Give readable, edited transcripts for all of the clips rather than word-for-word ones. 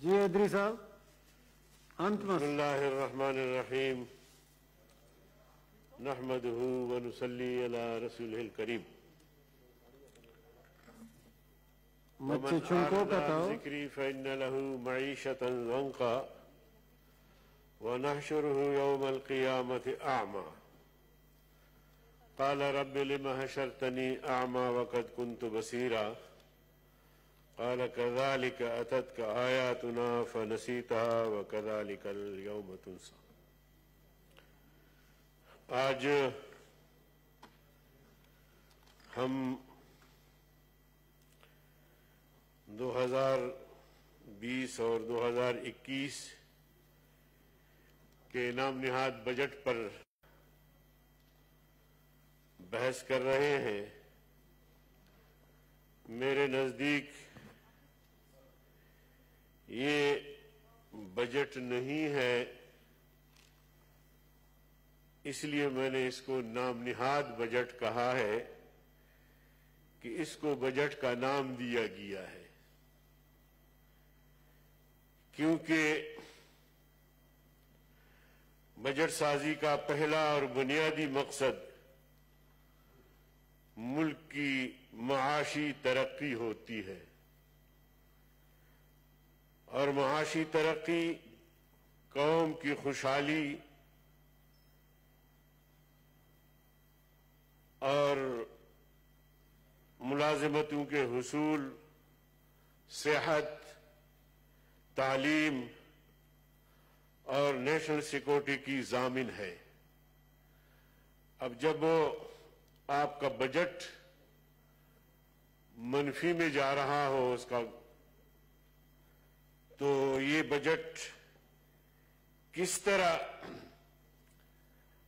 جی ادری صاحب انت بسم اللہ الرحمن الرحیم نحمدہ ونصلی علی رسولہ الکریم مچھے ومن چنکو اعرض کا عن تھا ذکری فإن له معیشة ضنکا ونحشره یوم القیامة اعمى قال رب لم حشرتنی اعمى وقد كنت بصیرا قال كذلك أتتك آياتنا فنسيتها وكذلك اليوم تنسى. آج ہم 2020 اور 2021 کے نام نہاد بجٹ پر بحث کر رہے ہیں. میرے نزدیک یہ بجٹ نہیں ہے، اس لیے میں نے اس کو نام نہاد بجٹ کہا ہے کہ اس کو بجٹ کا نام دیا گیا ہے، کیونکہ بجٹ سازی کا پہلا اور بنیادی مقصد ملک کی معاشی ترقی ہوتی ہے، اور معاشی ترقی قوم کی خوشحالی اور ملازمتوں کے حصول، صحت، تعلیم اور نیشنل سیکورٹی کی ضامن ہے. اب جب آپ کا بجٹ منفی میں جا رہا ہو اس کا، تو یہ بجٹ کس طرح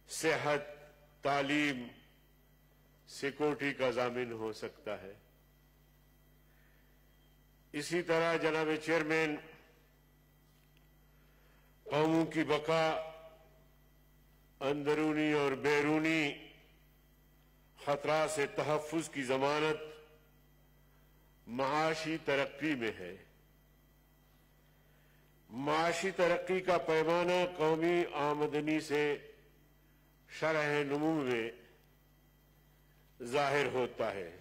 صحت، تعلیم، سیکورٹی کا ضامن ہو سکتا ہے؟ اسی طرح جناب چیئرمین، قوموں کی بقا، اندرونی اور بیرونی خطرات سے تحفظ کی ضمانت معاشی ترقی میں ہے. معاشی ترقی کا پیمانہ قومی آمدنی سے شرح نمو میں ظاہر ہوتا ہے،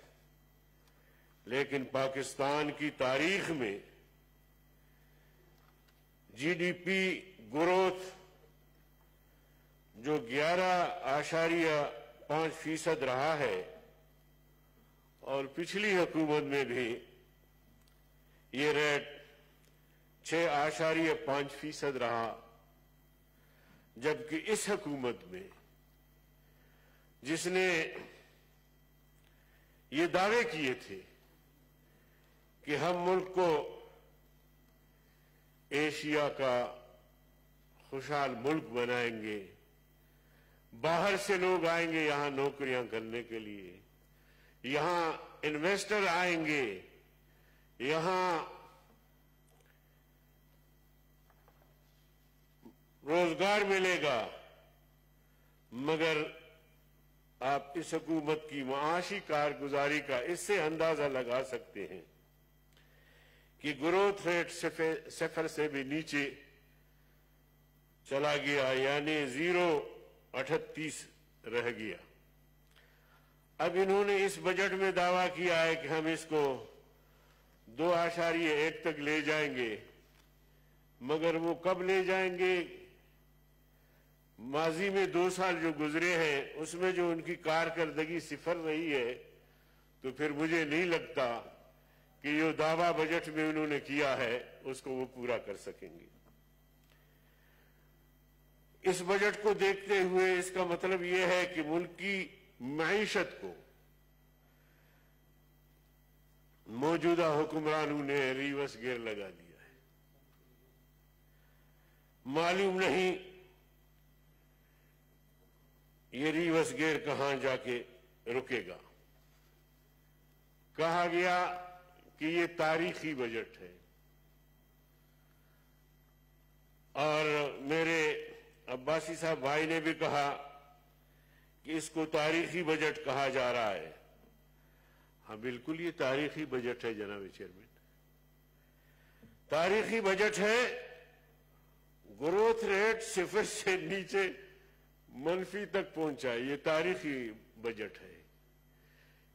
لیکن پاکستان کی تاریخ میں جی ڈی پی گروتھ جو 11.5% رہا ہے، اور پچھلی حکومت میں بھی یہ ریٹ 6.5% رہا، جبکہ اس حکومت میں جس نے یہ دعوے کیے تھے کہ ہم ملک کو ایشیا کا خوشحال ملک بنائیں گے، باہر سے لوگ آئیں گے یہاں نوکریاں کرنے کے لیے، یہاں انویسٹر آئیں گے، یہاں روزگار ملے گا، مگر آپ اس حکومت کی معاشی کارگزاری کا اس سے اندازہ لگا سکتے ہیں کہ گروتھ ریٹ صفر سے بھی نیچے چلا گیا، یعنی 0.38 رہ گیا. اب انہوں نے اس بجٹ میں دعویٰ کیا ہے کہ ہم اس کو 2.1 تک لے جائیں گے، مگر وہ کب لے جائیں گے؟ ماضی میں 2 سال جو گزرے ہیں اس میں جو ان کی کارکردگی صفر رہی ہے، تو پھر مجھے نہیں لگتا کہ یہ دعویٰ بجٹ میں انہوں نے کیا ہے اس کو وہ پورا کر سکیں گے. اس بجٹ کو دیکھتے ہوئے اس کا مطلب یہ ہے کہ ملک کی معیشت کو موجودہ حکمرانوں نے ریورس گیئر لگا دیا ہے. معلوم نہیں یہ ریورس گیئر کہاں جا کے رکے گا. کہا گیا کہ یہ تاریخی بجٹ ہے، اور میرے عباسی صاحب بھائی نے بھی کہا کہ اس کو تاریخی بجٹ کہا جا رہا ہے. ہاں بالکل یہ تاریخی بجٹ ہے جناب چیئرمین. तारीखी बजट है, ग्रोथ रेट 0 से नीचे मनफी तक पहुंचा। ये तारीखी बजट है।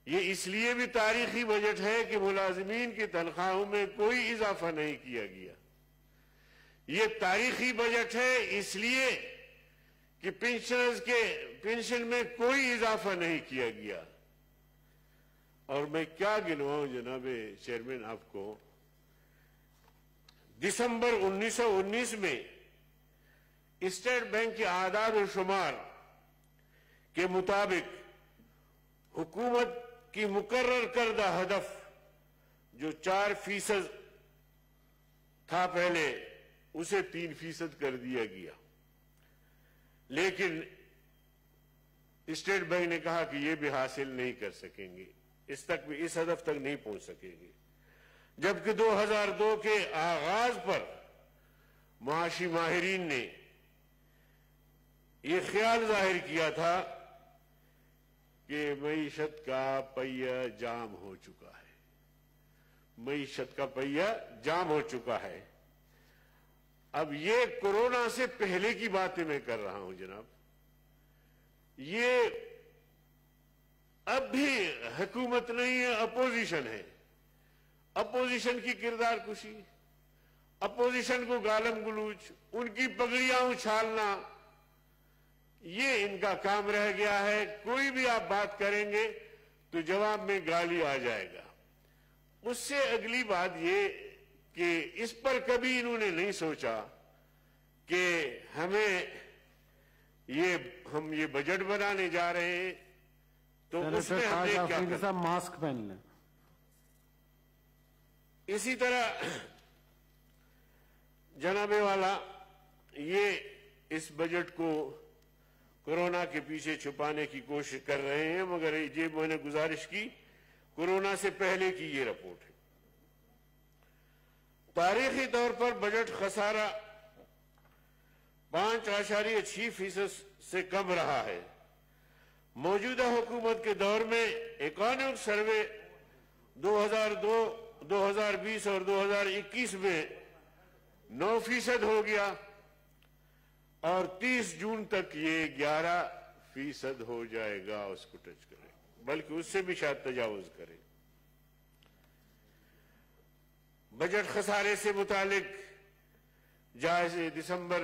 ये इसलिए भी तारीखी बजट है कि मुलाजिमीन की तनख्वाहों में कोई इजाफा नहीं किया गया। ये तारीखी बजट है इसलिए कि पेंशनर्स के पेंशन में कोई इजाफा नहीं किया गया। और मैं क्या गिनवाऊं जनाब चेयरमैन आपको, दिसंबर 1919 में स्टेट बैंक के आदाद और शुमार के मुताबिक हुकूमत की मुकर्रर करदा हदफ जो 4% था पहले, उसे 3% कर दिया गया। लेकिन स्टेट बैंक ने कहा कि ये भी हासिल नहीं कर सकेंगे, इस हदफ तक नहीं पहुंच सकेंगे। जबकि 2002 के आगाज पर माशी माहिरीन ने ये ख्याल जाहिर किया था कि मईशत का पहिया जाम हो चुका है, मईशत का पहिया जाम हो चुका है। अब ये कोरोना से पहले की बातें मैं कर रहा हूं जनाब। ये अब भी हुकूमत नहीं है, अपोजिशन है। अपोजिशन की किरदार कुशी, अपोजिशन को गालम गलूच, उनकी पगड़ियां उछालना, ये इनका काम रह गया है। कोई भी आप बात करेंगे तो जवाब में गाली आ जाएगा। उससे अगली बात ये कि इस पर कभी इन्होंने नहीं सोचा कि हम ये बजट बनाने जा रहे हैं तो उसमें हमने क्या करना। मास्क पहन लें। इसी तरह जनाबे वाला ये इस बजट को कोरोना के पीछे छुपाने की कोशिश कर रहे हैं, मगर ये मैंने गुजारिश की, कोरोना से पहले की ये रिपोर्ट है। तारीखी तौर पर बजट खसारा 5.6% से कम रहा है। मौजूदा हुकूमत के दौर में इकोनॉमिक सर्वे 2002, 2020 और 2021 में 9% हो गया और 30 जून तक ये 11% हो जाएगा, उसको टच करें, बल्कि उससे भी शायद तजावुज करें। बजट खसारे से मुतालिक जायजे दिसंबर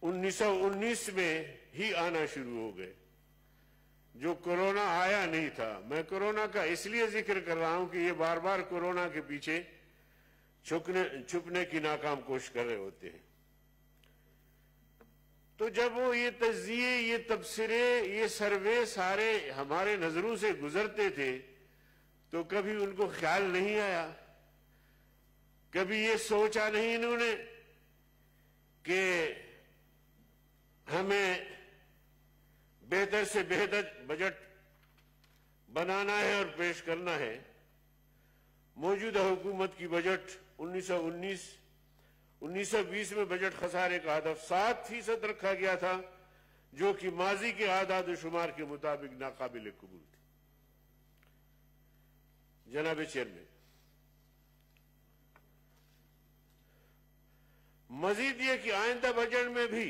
1919 में ही आना शुरू हो गए, जो कोरोना आया नहीं था। मैं कोरोना का इसलिए जिक्र कर रहा हूं कि ये बार बार कोरोना के पीछे छुपने की नाकाम कोशिश कर रहे होते हैं। तो जब वो ये तज्जिए, ये तबसरे, ये सर्वे सारे हमारे नजरों से गुजरते थे तो कभी उनको ख्याल नहीं आया, कभी ये सोचा नहीं इन्होंने कि हमें बेहतर से बेहतर बजट बनाना है और पेश करना है। मौजूदा हुकूमत की बजट 1920 में बजट खसारे का हदफ 7% रखा गया था, जो कि माजी के आदाद शुमार के मुताबिक नाकाबिल कबूल थी। जनाब चेयरमैन, मजीद ये कि आइंदा बजट में भी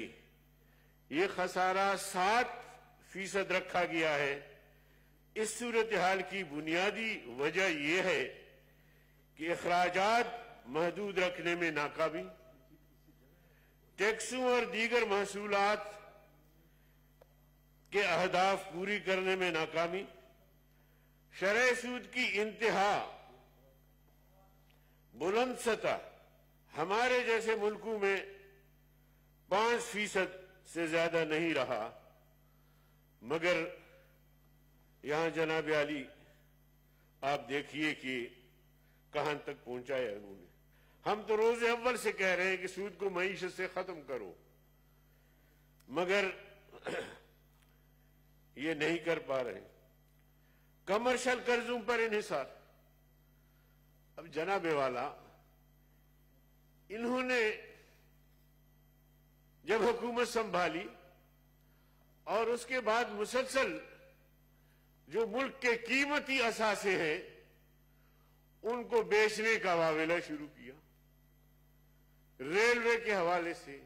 ये खसारा 7% रखा गया है। इस सूरत हाल की बुनियादी वजह यह है कि अखराजात महदूद रखने में नाकामी, टैक्सों और दीगर महसूलात के अहदाफ पूरी करने में नाकामी, शरह सूद की इंतहा बुलंद सतह हमारे जैसे मुल्कों में 5% से ज्यादा नहीं रहा, मगर यहां जनाब आली आप देखिए कि कहां तक पहुंचाया उन्होंने। हम तो रोजे अव्वल से कह रहे हैं कि सूद को मईशत से खत्म करो, मगर ये नहीं कर पा रहे। कमर्शियल कर्जों पर इन्हिसार। अब जनाबे वाला इन्होंने जब हुकूमत संभाली और उसके बाद मुसलसल जो मुल्क के कीमती असासे हैं उनको बेचने का वावेला शुरू किया। रेलवे के हवाले से,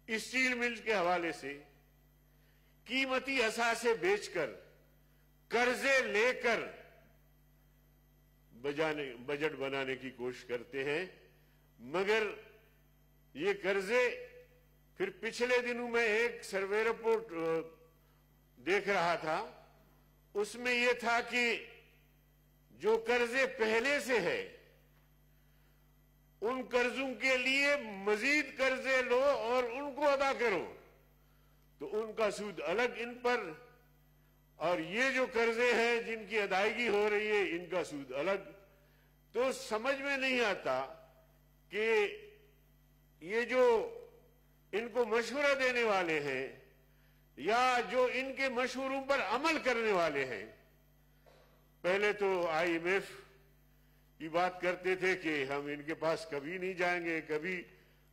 स्टील मिल्स के हवाले से कीमती असासे बेचकर, कर्जे लेकर बजट बनाने की कोशिश करते हैं। मगर ये कर्जे, फिर पिछले दिनों में एक सर्वे रिपोर्ट देख रहा था, उसमें यह था कि जो कर्जे पहले से है उन कर्जों के लिए मजीद कर्जे लो और उनको अदा करो, तो उनका सूद अलग इन पर, और ये जो कर्जे हैं जिनकी अदायगी हो रही है इनका सूद अलग। तो समझ में नहीं आता कि ये जो इनको मशवरा देने वाले हैं या जो इनके मशवरों पर अमल करने वाले हैं, पहले तो IMF की बात करते थे कि हम इनके पास कभी नहीं जाएंगे, कभी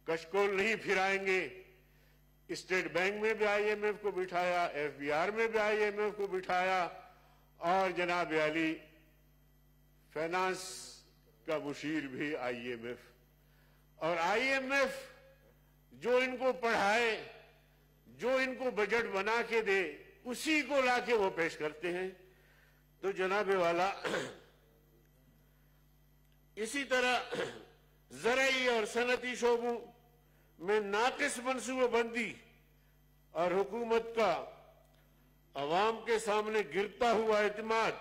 कशकोल नहीं फिराएंगे। स्टेट बैंक में भी IMF को बिठाया, FBR में भी IMF को बिठाया, और जनाब अली फाइनेंस का मुशीर भी IMF। और IMF जो इनको पढ़ाए, जो इनको बजट बना के दे, उसी को लाके वो पेश करते हैं। तो जनाब वाला इसी तरह ज़राई और सनती शोबों में नाकिस मनसूबाबंदी और हुकूमत का अवाम के सामने गिरता हुआ एतमाद,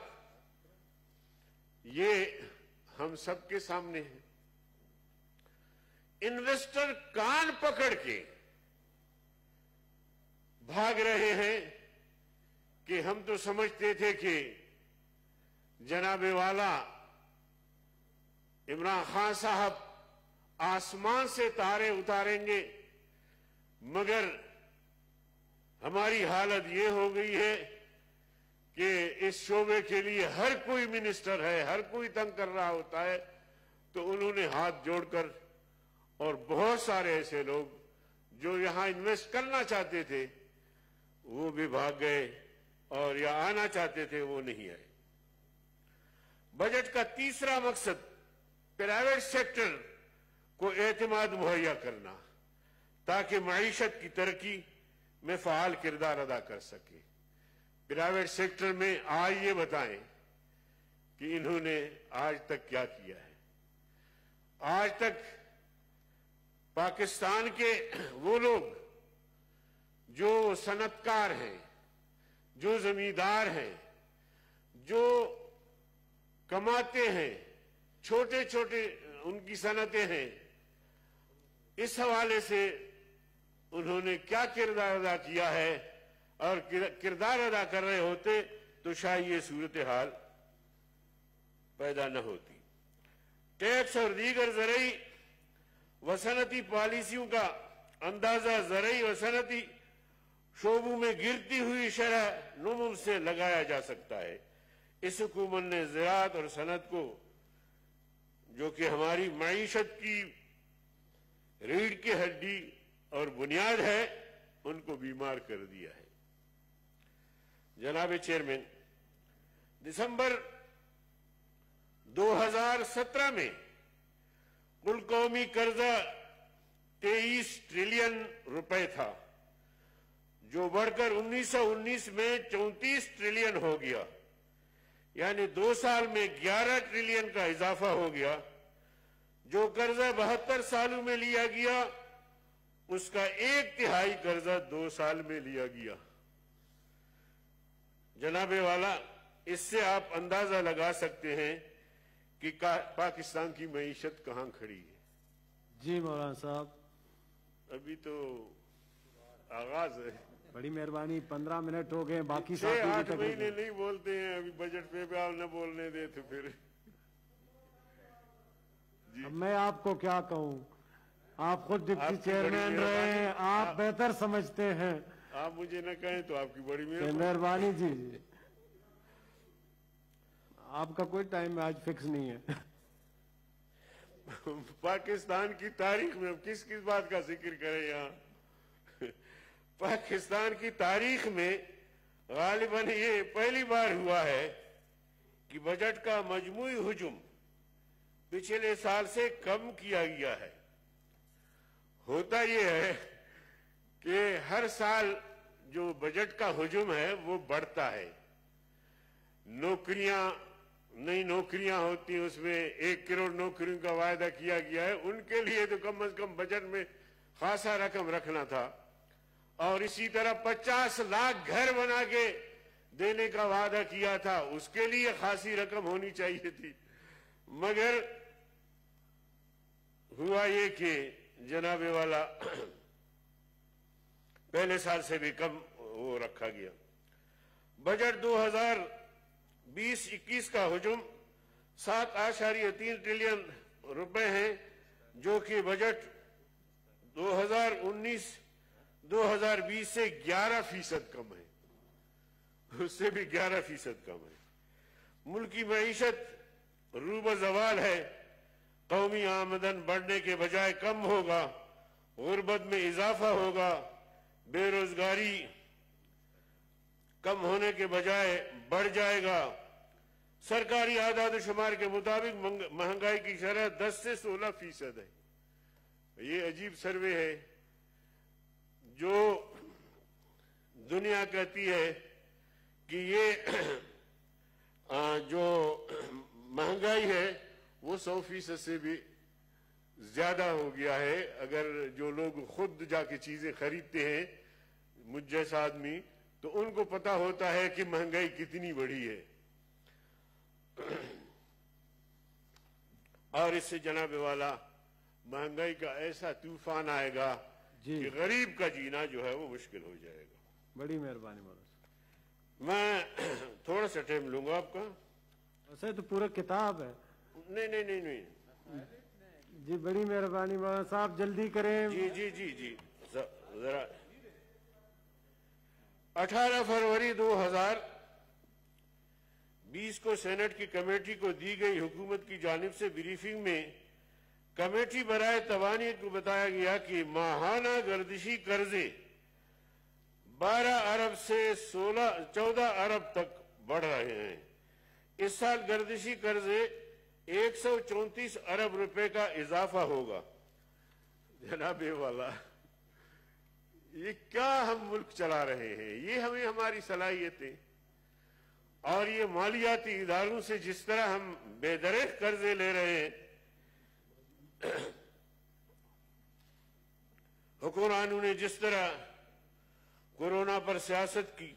ये हम सबके सामने है। इन्वेस्टर कान पकड़ के भाग रहे हैं कि हम तो समझते थे कि जनाबे वाला इमरान खान साहब आसमान से तारे उतारेंगे, मगर हमारी हालत ये हो गई है कि इस शोबे के लिए हर कोई मिनिस्टर है, हर कोई तंग कर रहा होता है। तो उन्होंने हाथ जोड़कर, और बहुत सारे ऐसे लोग जो यहां इन्वेस्ट करना चाहते थे वो भी भाग गए, और या आना चाहते थे वो नहीं आए। बजट का तीसरा मकसद प्राइवेट सेक्टर को एतमाद मुहैया करना, ताकि मईशत की तरक्की में फाल किरदार अदा कर सके। प्राइवेट सेक्टर में आज ये बताएं कि इन्होंने आज तक क्या किया है। आज तक पाकिस्तान के वो लोग जो सनतकार हैं, जो जमींदार हैं, जो कमाते हैं, छोटे छोटे उनकी सनतें हैं, इस हवाले से उन्होंने क्या किरदार अदा किया है, और किरदार अदा कर रहे होते तो शायद ये सूरत हाल पैदा न होती। टैक्स और दीगर ज़राई वसनती पॉलिसियों का अंदाजा ज़राई वसनती शोबों में गिरती हुई शरह नमू से लगाया जा सकता है। इस हुकूमत ने ज़राअत और सनत को, जो कि हमारी मईशत की रीढ़ की हड्डी और बुनियाद है, उनको बीमार कर दिया है। जनाब चेयरमैन, दिसंबर 2017 में कुल कौमी कर्जा 23 ट्रिलियन रुपए था, जो बढ़कर 1919 में 34 ट्रिलियन हो गया। यानी 2 साल में 11 ट्रिलियन का इजाफा हो गया। जो कर्जा 72 सालों में लिया गया, उसका 1/3 कर्जा 2 साल में लिया गया। जनाबे वाला, इससे आप अंदाजा लगा सकते हैं कि पाकिस्तान की मईशत कहां खड़ी है। जी मौलाना साहब, अभी तो आगाज है। बड़ी मेहरबानी, 15 मिनट हो गए, बाकी 6-8 महीने नहीं बोलते हैं। अभी बजट पे भी आप न बोलने दे तो फिर अब मैं आपको क्या कहूं, आप खुद डिप्टी चेयरमैन रहे हैं, आप बेहतर समझते हैं। आप मुझे न कहें तो आपकी बड़ी मेहरबानी जी। आपका कोई टाइम आज फिक्स नहीं है। पाकिस्तान की तारीख में किस किस बात का जिक्र करें यहाँ। पाकिस्तान की तारीख में गालिबन ये पहली बार हुआ है कि बजट का मजमूई हुजूम पिछले साल से कम किया गया है। होता ये है कि हर साल जो बजट का हुजूम है वो बढ़ता है। नई नौकरियां होती, उसमें 1 करोड़ नौकरियों का वायदा किया गया है, उनके लिए तो कम से कम बजट में खासा रकम रखना था। और इसी तरह 50 लाख घर बना के देने का वादा किया था, उसके लिए खासी रकम होनी चाहिए थी। मगर हुआ ये कि जनाबे वाला पहले साल से भी कम वो रखा गया। बजट 2020-21 का हुजूम 7.3 ट्रिलियन रुपए हैं, जो कि बजट 2019-2020 से 11% कम है, उससे भी 11% कम है। मुल्क की मईशत रूब-ज़वाल है, कौमी आमदन बढ़ने के बजाय कम होगा, गुर्बत में इजाफा होगा, बेरोजगारी कम होने के बजाय बढ़ जाएगा। सरकारी आदाद शुमार के मुताबिक महंगाई की शरह 10 से 16% है। ये अजीब सर्वे है। जो दुनिया कहती है कि ये जो महंगाई है वो 100% से भी ज्यादा हो गया है। अगर जो लोग खुद जाके चीजें खरीदते हैं, मुझ जैसा आदमी, तो उनको पता होता है कि महंगाई कितनी बढ़ी है। और इससे जनाबे वाला महंगाई का ऐसा तूफान आएगा कि गरीब का जीना जो है वो मुश्किल हो जाएगा। बड़ी मेहरबानी मौलाना। मैं थोड़ा सा टाइम लूंगा आपका। वैसे तो पूरा किताब है। नहीं जी, बड़ी मेहरबानी मौलाना साहब, जल्दी करें। जी जरा 18 फरवरी 2020 को सेनेट की कमेटी को दी गई हुकूमत की जानिब से ब्रीफिंग में कमेटी बराए तवानीत को बताया गया कि माहाना गर्दिशी कर्जे 12 अरब से 14 अरब तक बढ़ रहे हैं। इस साल गर्दिशी कर्जे 134 अरब रुपए का इजाफा होगा। जनाबे वाला, ये क्या हम मुल्क चला रहे हैं? ये हमें हमारी सलाहियतें और ये मालियाती इदारों से जिस तरह हम बेदरेक कर्जे ले रहे हैं, हुक्मरानों ने जिस तरह कोरोना पर सियासत की,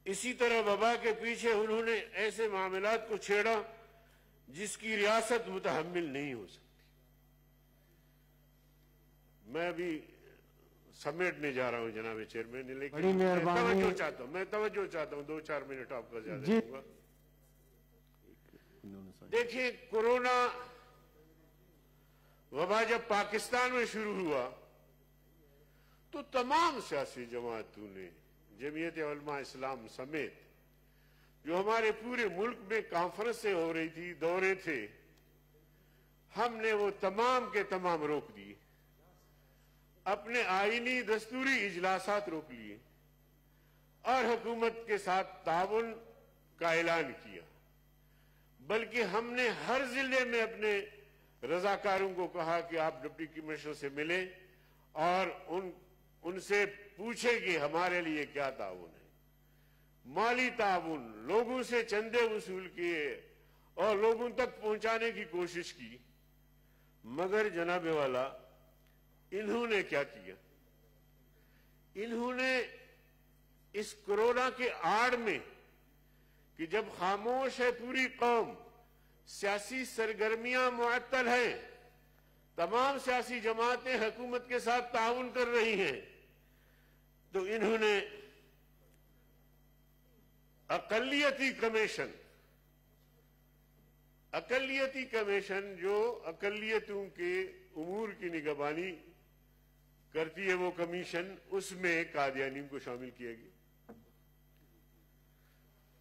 इसी तरह वबा के पीछे उन्होंने ऐसे मामलात को छेड़ा जिसकी रियासत मुतहम्मिल नहीं हो सकती। मैं अभी समेटने जा रहा हूं जनाब चेयरमैन, लेकिन मैं तवज्जो चाहता हूं 2-4 मिनट आपका ज्यादा दूंगा। देखिए, कोरोना वबा जब पाकिस्तान में शुरू हुआ तो तमाम सियासी जमातों ने, जमीयत उलमा इस्लाम समेत, जो हमारे पूरे मुल्क में कॉन्फ्रेंसें हो रही थी, दौरे थे, हमने वो तमाम के तमाम रोक दिए। अपने आईनी दस्तूरी इजलासात रोक लिए और हुकूमत के साथ ताउन का ऐलान किया। बल्कि हमने हर जिले में अपने रजाकारों को कहा कि आप डिप्टी कमिश्नर से मिले और उनसे पूछे कि हमारे लिए क्या ताउन है। माली ताउन, लोगों से चंदे वसूल किए और लोगों तक पहुंचाने की कोशिश की। मगर जनाबे वाला, इन्होंने क्या किया? इन्होंने इस कोरोना के आड़ में, कि जब खामोश है पूरी कौम, सियासी सरगर्मियां मुअत्तल हैं, तमाम सियासी जमातें हुकूमत के साथ ताउन कर रही हैं, तो इन्होंने अकलियती कमीशन जो अकलियतों के उमूर की निगरानी करती है, वो कमीशन, उसमें कादियानियों को शामिल किया गया।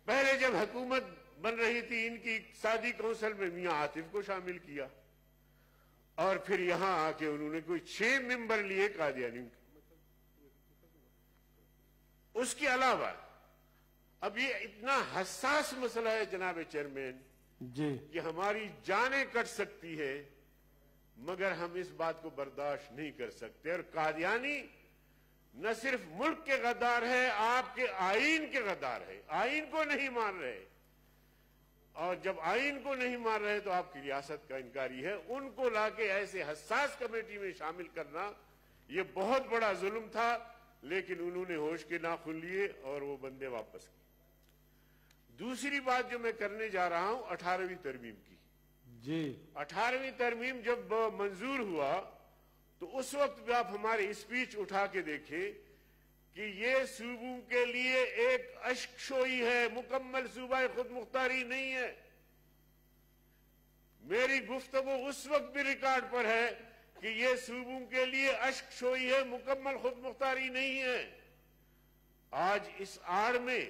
पहले जब हुकूमत बन रही थी, इनकी इक़्तिसादी कौंसिल में मियां आतिफ को शामिल किया और फिर यहां आके उन्होंने कोई 6 मेंबर लिए कादियानियों के। उसके अलावा अब ये इतना हसास मसला है जनाब चेयरमैन जी कि हमारी जानें कट सकती है, मगर हम इस बात को बर्दाश्त नहीं कर सकते। और कादियानी न सिर्फ मुल्क के गद्दार है, आपके आईन के गद्दार है। आईन को नहीं मान रहे, और जब आईन को नहीं मान रहे तो आपकी रियासत का इनकारी है। उनको लाके ऐसे हसास कमेटी में शामिल करना ये बहुत बड़ा जुल्म था, लेकिन उन्होंने होश के नाखून लिए और वो बंदे वापस किए। दूसरी बात जो मैं करने जा रहा हूं 18वीं तरमीम की। जी 18वीं तरमीम जब मंजूर हुआ तो उस वक्त भी आप हमारी स्पीच उठा के देखें कि ये सूबों के लिए एक अश्कशोई है, मुकम्मल सूबा खुद मुख्तारी नहीं है। मेरी गुफ्तगू उस वक्त भी रिकॉर्ड पर है कि ये सूबों के लिए अश्कशोई है, मुकम्मल खुद मुख्तारी नहीं है। आज इस आड़ में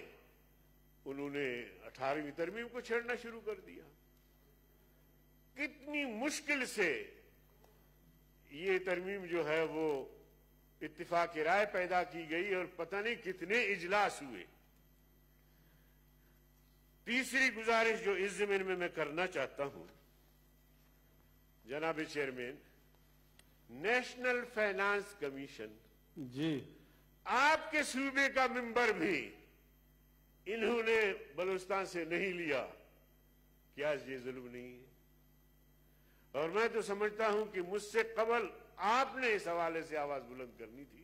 उन्होंने 18वीं तरमीम को छेड़ना शुरू कर दिया। कितनी मुश्किल से ये तरमीम जो है वो इत्तिफाक राय पैदा की गई और पता नहीं कितने इजलास हुए। तीसरी गुजारिश जो इस ज़मीन में मैं करना चाहता हूं, जनाब चेयरमैन, नेशनल फाइनेंस कमीशन, जी आपके सूबे का मेंबर भी इन्होंने बलूचिस्तान से नहीं लिया, क्या ये जुल्म नहीं है? और मैं तो समझता हूं कि मुझसे कबल आपने इस हवाले से आवाज बुलंद करनी थी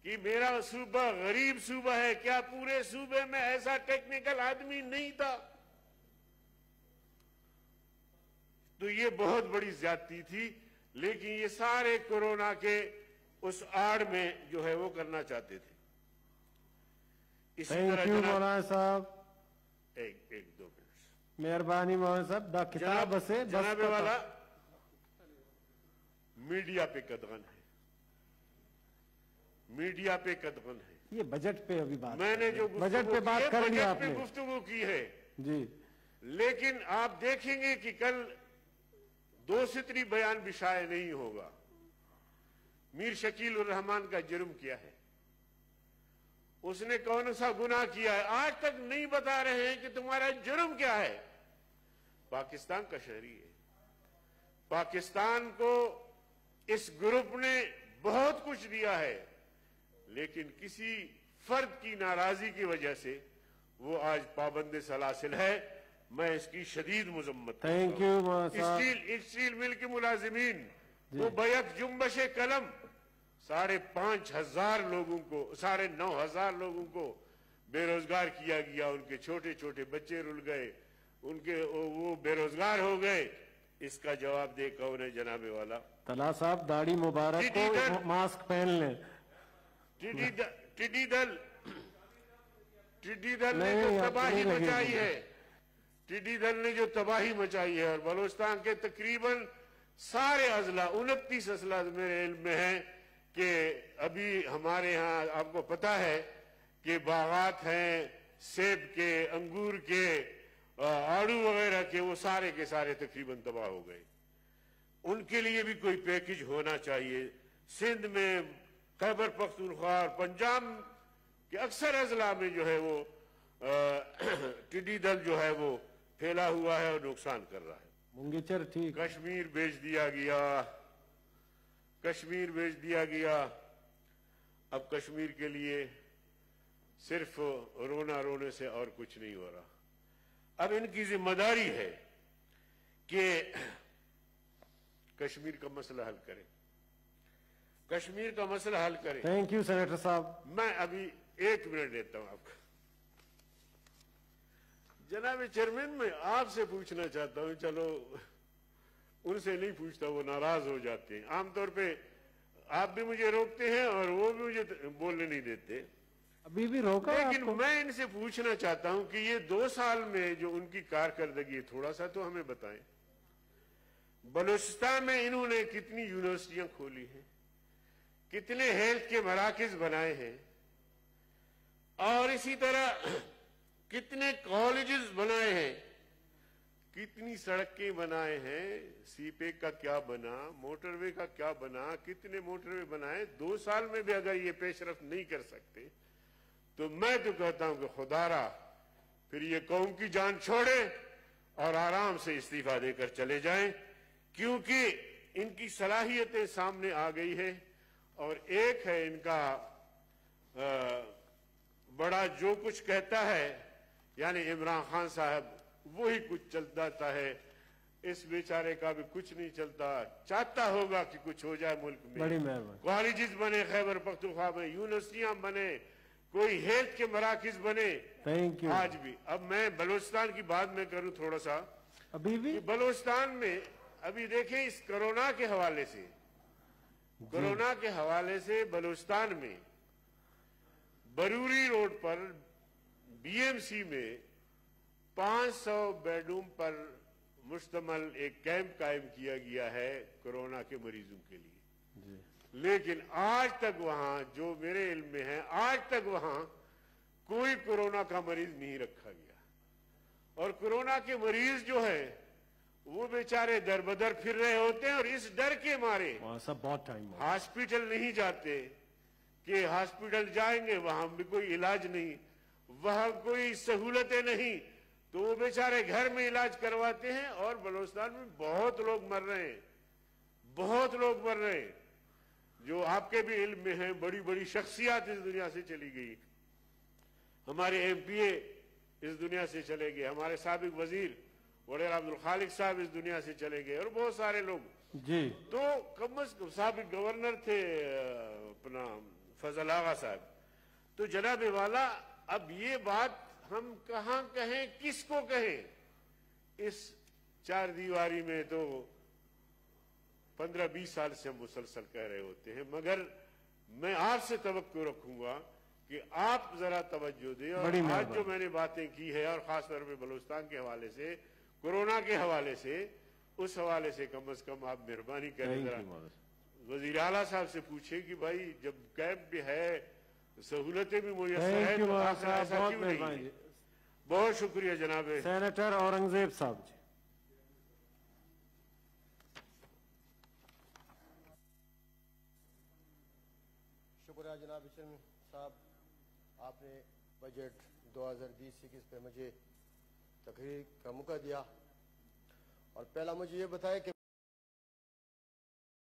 कि मेरा सूबा गरीब सूबा है। क्या पूरे सूबे में ऐसा टेक्निकल आदमी नहीं था? तो ये बहुत बड़ी ज्यादती थी, लेकिन ये सारे कोरोना के उस आड़ में जो है वो करना चाहते थे। इसी तरह मौलाना साहब, एक दो मिनट मेहरबानी मौलाना साहब, दा किताब से जनाब वाला मीडिया पे कदगन है, मीडिया पे कदगन है। ये बजट पे अभी बात, मैंने जो बजट पे बात कर ली आपने, गुफ्तगू की है जी, लेकिन आप देखेंगे कि कल 2 सितरी बयान भी शाये नहीं होगा। मीर शकील उर रहमान का जुर्म क्या है, उसने कौन सा गुनाह किया है, आज तक नहीं बता रहे हैं कि तुम्हारा जुर्म क्या है। पाकिस्तान का शहरी है। पाकिस्तान को इस ग्रुप ने बहुत कुछ दिया है, लेकिन किसी फर्द की नाराजगी की वजह से वो आज पाबंद सलासिल है। मैं इसकी शदीद मुजम्मत करता हूं। Thank you. स्टील मिल के मुलाजिमीन को बैक जुम्बश कलम 5,500 लोगों को, 9,500 लोगों को बेरोजगार किया गया। उनके छोटे छोटे बच्चे रुल गए, उनके वो बेरोजगार हो गए। इसका जवाब दे कौन है जनाबे वाला? तला साहब, दाढ़ी मुबारक को मास्क पहन लें। टिड्डी दल ने जो तबाही मचाई है, टिड्डी दल ने जो तबाही मचाई है, और बलूचिस्तान के तकरीबन सारे अजला, 29 अजला मेरे इल्म में है कि अभी हमारे यहाँ आपको पता है कि बागात हैं सेब के, अंगूर के, आड़ू वगैरह के, वो सारे के सारे तकरीबन तबाह हो गए। उनके लिए भी कोई पैकेज होना चाहिए। सिंध में, खैबर पख्तूनख्वा और पंजाब के अक्सर अजला में जो है वो टिड्डी दल जो है वो फैला हुआ है और नुकसान कर रहा है। मुंगेचर ठीक, कश्मीर भेज दिया गया, कश्मीर भेज दिया गया। अब कश्मीर के लिए सिर्फ रोना रोने से और कुछ नहीं हो रहा। अब इनकी जिम्मेदारी है कि कश्मीर का मसला हल करें, कश्मीर का मसला हल करें। थैंक यू सेनेटर साहब। मैं अभी 1 मिनट देता हूं आपको। जनाब चेयरमैन, मैं आपसे पूछना चाहता हूं, चलो उनसे नहीं पूछता, वो नाराज हो जाते हैं। आमतौर पे आप भी मुझे रोकते हैं और वो भी मुझे बोलने नहीं देते। अभी भी रोका, लेकिन मैं इनसे पूछना चाहता हूं कि ये 2 साल में जो उनकी कारकर्दगी है, थोड़ा सा तो हमें बताएं। बलूचिस्तान में इन्होंने कितनी यूनिवर्सिटियां खोली हैं, कितने हेल्थ के मराकज बनाए हैं, और इसी तरह कितने कॉलेजेस बनाए हैं, कितनी सड़कें बनाए हैं, सीपेक का क्या बना, मोटरवे का क्या बना, कितने मोटरवे बनाए। 2 साल में भी अगर ये पेशरफ्त नहीं कर सकते तो मैं तो कहता हूं कि खुदारा फिर ये कौम की जान छोड़े और आराम से इस्तीफा देकर चले जाएं, क्योंकि इनकी सलाहियतें सामने आ गई है। और एक है इनका बड़ा जो कुछ कहता है, यानी इमरान खान साहब वही कुछ चलता है। इस बेचारे का भी कुछ नहीं चलता। चाहता होगा कि कुछ हो जाए मुल्क में, बड़ी मेहरबानी। कॉलेजेस बने खैबर पख्तूनख्वा में, यूनिवर्सिटियां बने, कोई हेल्थ के मराकज बने। Thank you. आज भी अब मैं बलूचिस्तान की बात में करूं थोड़ा सा। अभी भी बलूचिस्तान में अभी देखें, इस कोरोना के हवाले से बलूचिस्तान में बरूरी रोड पर बीएमसी में 500 बेडरूम पर मुश्तमल एक कैंप कायम किया गया है कोरोना के मरीजों के लिए। लेकिन आज तक वहां, जो मेरे इल्म में है, आज तक वहां कोई कोरोना का मरीज नहीं रखा गया। और कोरोना के मरीज जो है वो बेचारे दर बदर फिर रहे होते हैं, और इस डर के मारे सब बहुत टाइम हॉस्पिटल नहीं जाते कि हॉस्पिटल जाएंगे वहां भी कोई इलाज नहीं, वहां कोई सहूलतें नहीं, तो वो बेचारे घर में इलाज करवाते हैं। और बलूचिस्तान में बहुत लोग मर रहे हैं, बहुत लोग मर रहे हैं। जो आपके भी इल्म में है, बड़ी बड़ी शख्सियत इस दुनिया से चली गई। हमारे एमपीए इस दुनिया से चले गए, हमारे साबिक वजीर वडेर अब्दुल खालिक साहब इस दुनिया से चले गए, और बहुत सारे लोग जी। तो कम से कम साबिक गवर्नर थे अपना फजल आगा साहब। तो जनाब वाला, अब ये बात हम कहां कहें, किसको कहें? इस चार दीवारी में तो 15-20 साल से हम मुसलसल कह रहे होते हैं, मगर मैं आपसे तवक्को रखूंगा कि आप जरा तवज्जो दें। और आज जो मैंने बातें की है, और खासतौर पे बलूचिस्तान के हवाले से, कोरोना के हवाले से, उस हवाले से कम आप मेहरबानी करें, जरा वजीर आला साहब से पूछे कि भाई जब कैंप भी है, सहूलतें भी मुयस्सर है, तो ऐसा क्यों नहीं? बहुत शुक्रिया जनाब सेनेटर औरंगजेब साहब जी। शुक्रिया जनाब साहब, आपने बजट 2020-21 पे मुझे तकरीर का मौका दिया। और पहला मुझे ये बताया कि